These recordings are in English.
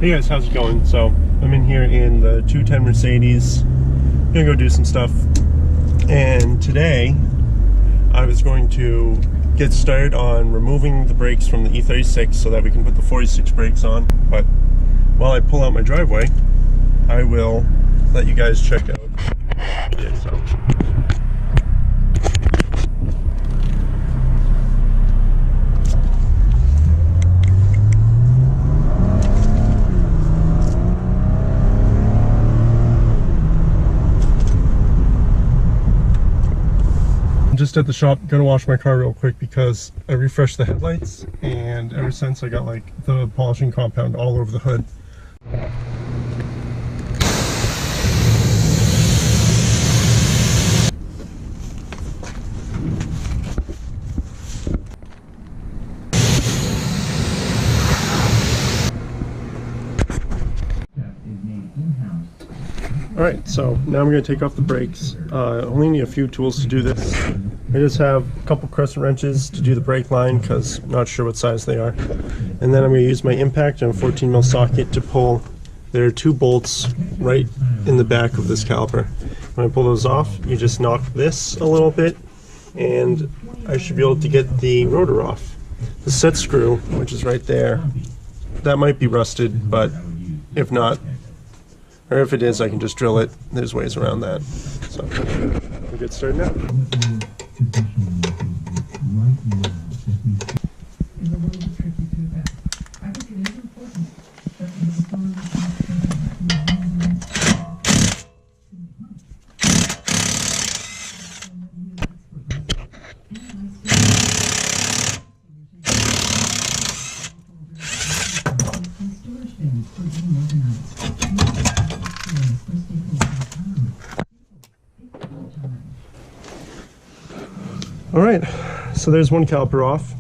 Hey guys, how's it going? So I'm in here in the 210 Mercedes, gonna go do some stuff, and today I was going to get started on removing the brakes from the E36 so that we can put the 46 brakes on. But while I pull out my driveway, I will let you guys check out. Yeah, so. Just at the shop, gonna wash my car real quick because I refreshed the headlights, and ever since I got like the polishing compound all over the hood. Alright, so now I'm going to take off the brakes. I only need a few tools to do this. I just have a couple crescent wrenches to do the brake line because I'm not sure what size they are. And then I'm going to use my impact and a 14mm socket to pull. There are two bolts right in the back of this caliper. When I pull those off, you just knock this a little bit and I should be able to get the rotor off. The set screw, which is right there, that might be rusted, but if not, or if it is, I can just drill it. There's ways around that. So we'll get started now. Alright, so there's one caliper off.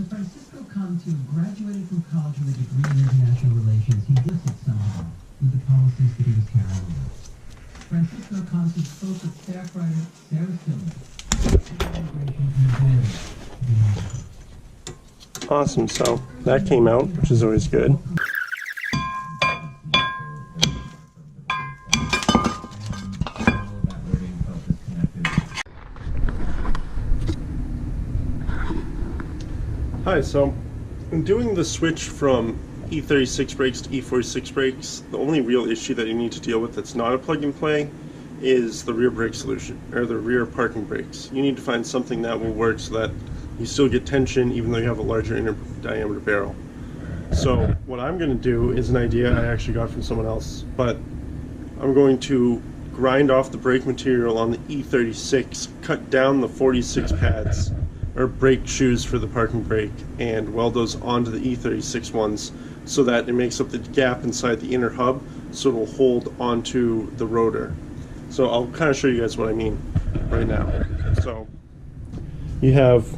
Francisco Cantu graduated from college with a degree in international relations. He listed somehow with the policies that he was carrying out. Francisco Cantu spoke with staff writer Sarah Stiller. Awesome, so that came out, which is always good. Hi, so in doing the switch from E36 brakes to E46 brakes, the only real issue that you need to deal with that's not a plug-and-play is the rear brake solution, or the rear parking brakes. You need to find something that will work so that you still get tension even though you have a larger inner diameter barrel. So what I'm going to do is an idea I actually got from someone else, but I'm going to grind off the brake material on the E36, cut down the 46 pads, or brake shoes for the parking brake, and weld those onto the E36 ones so that it makes up the gap inside the inner hub so it will hold onto the rotor. So I'll kind of show you guys what I mean right now. So you have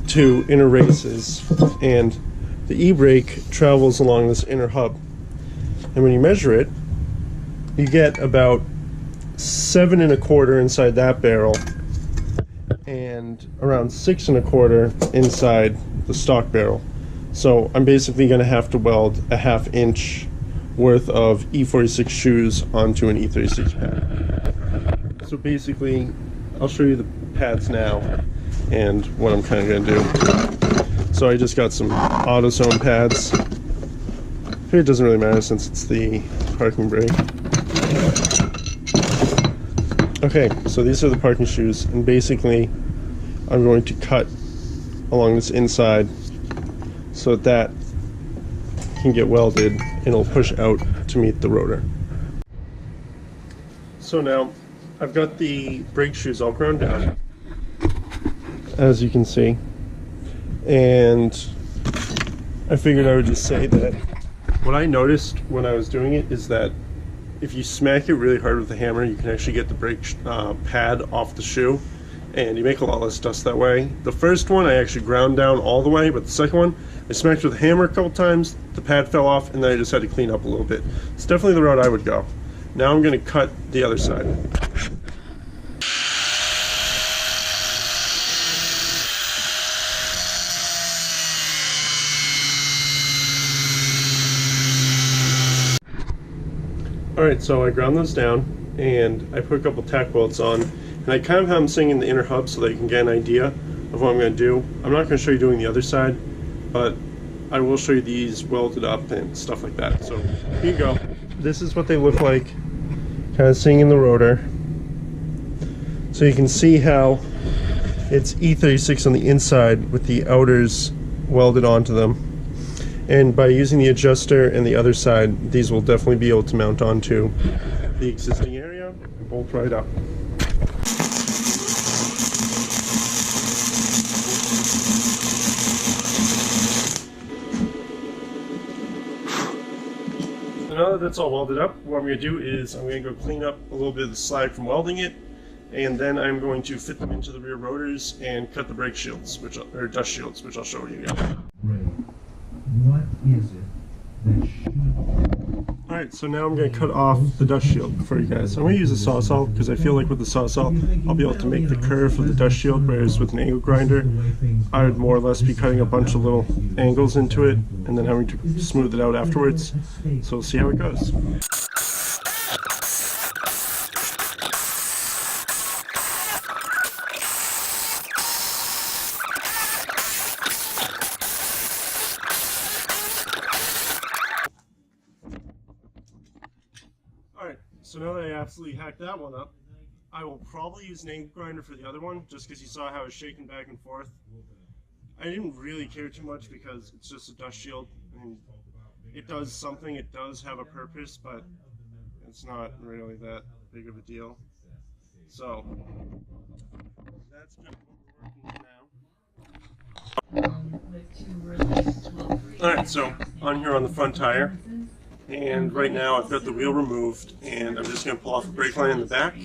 two inner races, and the e-brake travels along this inner hub, and when you measure it, you get about 7 1/4 inside that barrel and around 6 1/4 inside the stock barrel. So I'm basically going to have to weld a 1/2 inch worth of E46 shoes onto an E36 pad. So basically I'll show you the pads now and what I'm kind of going to do. So I just got some AutoZone pads. Here it doesn't really matter since it's the parking brake. Okay, so these are the parking shoes, and basically I'm going to cut along this inside so that can get welded and it'll push out to meet the rotor. So now I've got the brake shoes all ground down, as you can see, and I figured I would just say that what I noticed when I was doing it is that if you smack it really hard with the hammer, you can actually get the brake pad off the shoe, and you make a lot less dust that way. The first one I actually ground down all the way, but the second one I smacked with a hammer a couple times, the pad fell off, and then I just had to clean up a little bit. It's definitely the route I would go. Now I'm going to cut the other side. Alright, so I ground those down, and I put a couple tack bolts on, and I kind of have them sitting in the inner hub so that you can get an idea of what I'm going to do. I'm not going to show you doing the other side, but I will show you these welded up and stuff like that. So here you go. This is what they look like, kind of sitting in the rotor. So you can see how it's E36 on the inside with the outers welded onto them. And by using the adjuster and the other side, these will definitely be able to mount onto the existing area and bolt right up. So now that that's all welded up, what I'm going to do is I'm going to go clean up a little bit of the slag from welding it, and then I'm going to fit them into the rear rotors and cut the brake shields, or dust shields, which I'll show you guys. What is it that should... Alright, so now I'm going to cut off the dust shield for you guys. I'm going to use a sawzall because I feel like with the sawzall I'll be able to make the curve of the dust shield, whereas with an angle grinder I would more or less be cutting a bunch of little angles into it and then having to smooth it out afterwards. So we'll see how it goes. Alright, so now that I absolutely hacked that one up, I will probably use an angle grinder for the other one, just because you saw how I was shaking back and forth. I didn't really care too much because it's just a dust shield. I mean, it does something, it does have a purpose, but it's not really that big of a deal. So, that's kind of what we're working with now. Alright, so on here on the front tire, and right now I've got the wheel removed, and I'm just going to pull off the brake line in the back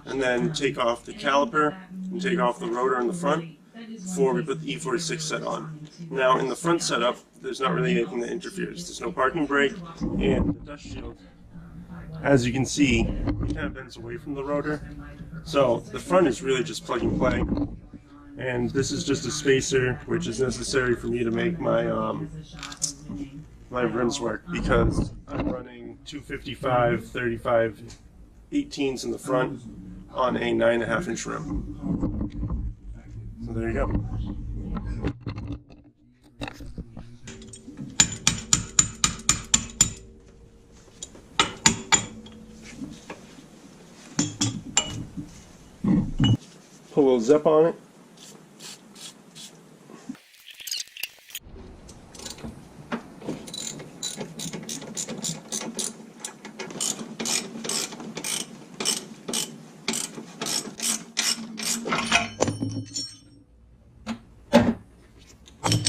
and then take off the caliper and take off the rotor in the front before we put the E46 set on. Now in the front setup there's not really anything that interferes. There's no parking brake, and the dust shield, as you can see, it kind of bends away from the rotor. So the front is really just plug and play, and this is just a spacer which is necessary for me to make my my rims work, because I'm running 255 35 18s in the front on a 9.5 inch rim. So there you go. Put a little zip on it.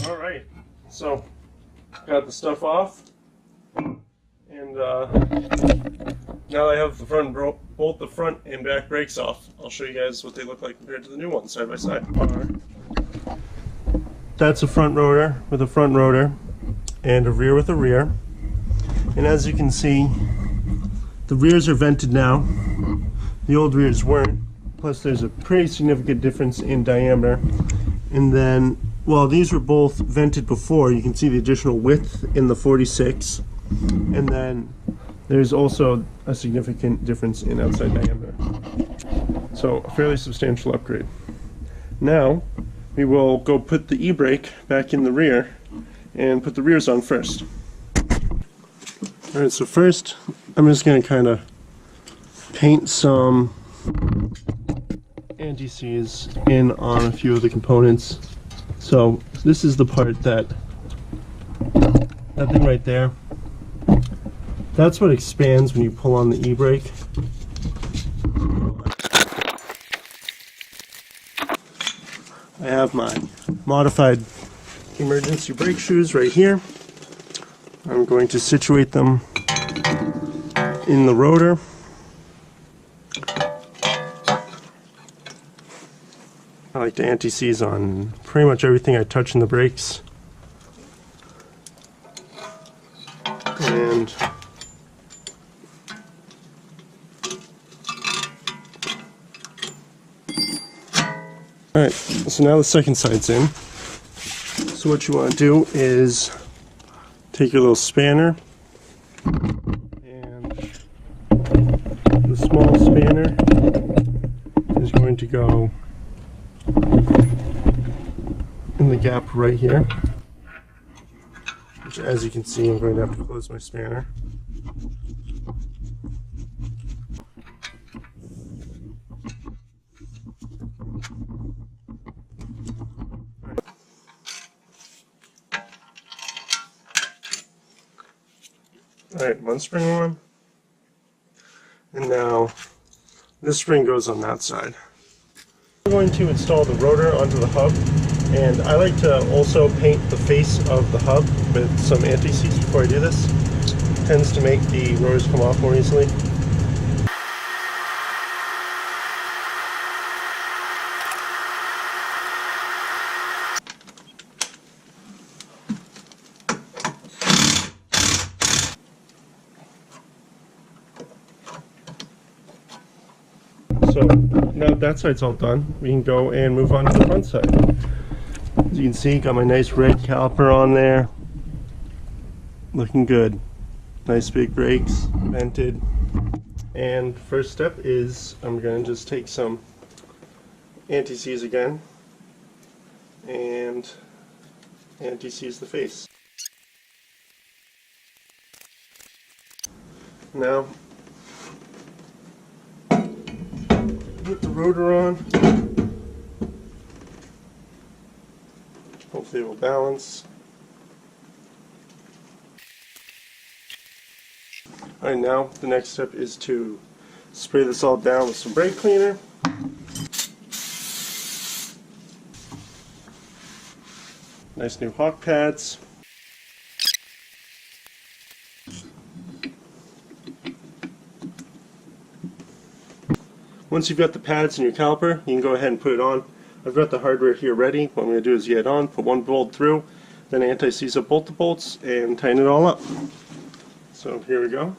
Alright, so got the stuff off, and now I have the front both the front and back brakes off. I'll show you guys what they look like compared to the new ones side by side. That's a front rotor with a front rotor and a rear with a rear, and as you can see, the rears are vented now. The old rears weren't, plus there's a pretty significant difference in diameter. And then, well, these were both vented before. You can see the additional width in the 46, and then there's also a significant difference in outside diameter. So a fairly substantial upgrade. Now we will go put the e-brake back in the rear and put the rears on first. Alright, so first I'm just going to kind of paint some anti-seize in on a few of the components. So this is the part that thing right there, that's what expands when you pull on the e-brake. I have my modified emergency brake shoes right here. I'm going to situate them in the rotor. I like to anti-seize on pretty much everything I touch in the brakes. And alright, so now the second side's in. So what you want to do is take your little spanner, and the small spanner is going to go in the gap right here, which, as you can see, I'm going to have to close my spanner. Alright, one spring on, and now this spring goes on that side. I'm going to install the rotor onto the hub, and I like to also paint the face of the hub with some anti-seize before I do this. It tends to make the rotors come off more easily. So now that side's all done, we can go and move on to the front side. As you can see, got my nice red caliper on there. Looking good. Nice big brakes, vented. And first step is I'm going to just take some anti-seize again and anti-seize the face. Now put the rotor on. Hopefully it will balance. Alright, now the next step is to spray this all down with some brake cleaner. Nice new hawk pads. Once you've got the pads in your caliper, you can go ahead and put it on. I've got the hardware here ready. What I'm going to do is get it on, put one bolt through, then anti-seize up both the bolts, and tighten it all up. So here we go.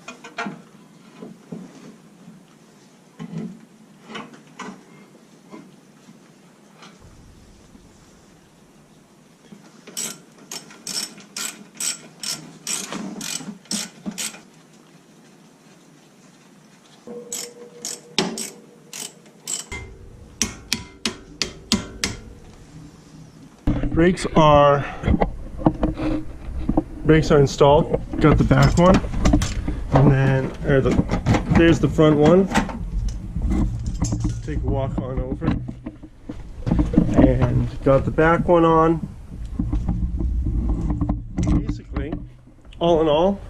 Brakes are installed. Got the back one, and then there's the front one. Take a walk on over, and got the back one on. Basically, all in all,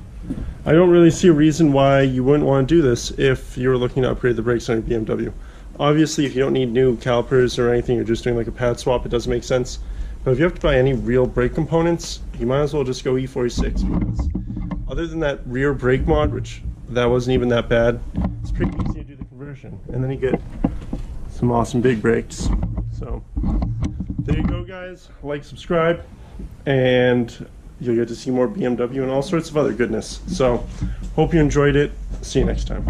I don't really see a reason why you wouldn't want to do this if you were looking to upgrade the brakes on your BMW. Obviously, if you don't need new calipers or anything, you're just doing like a pad swap, it doesn't make sense. But if you have to buy any real brake components, you might as well just go E46, because other than that rear brake mod, which that wasn't even that bad, it's pretty easy to do the conversion. And then you get some awesome big brakes. So there you go, guys. Like, subscribe, and you'll get to see more BMW and all sorts of other goodness. So hope you enjoyed it. See you next time.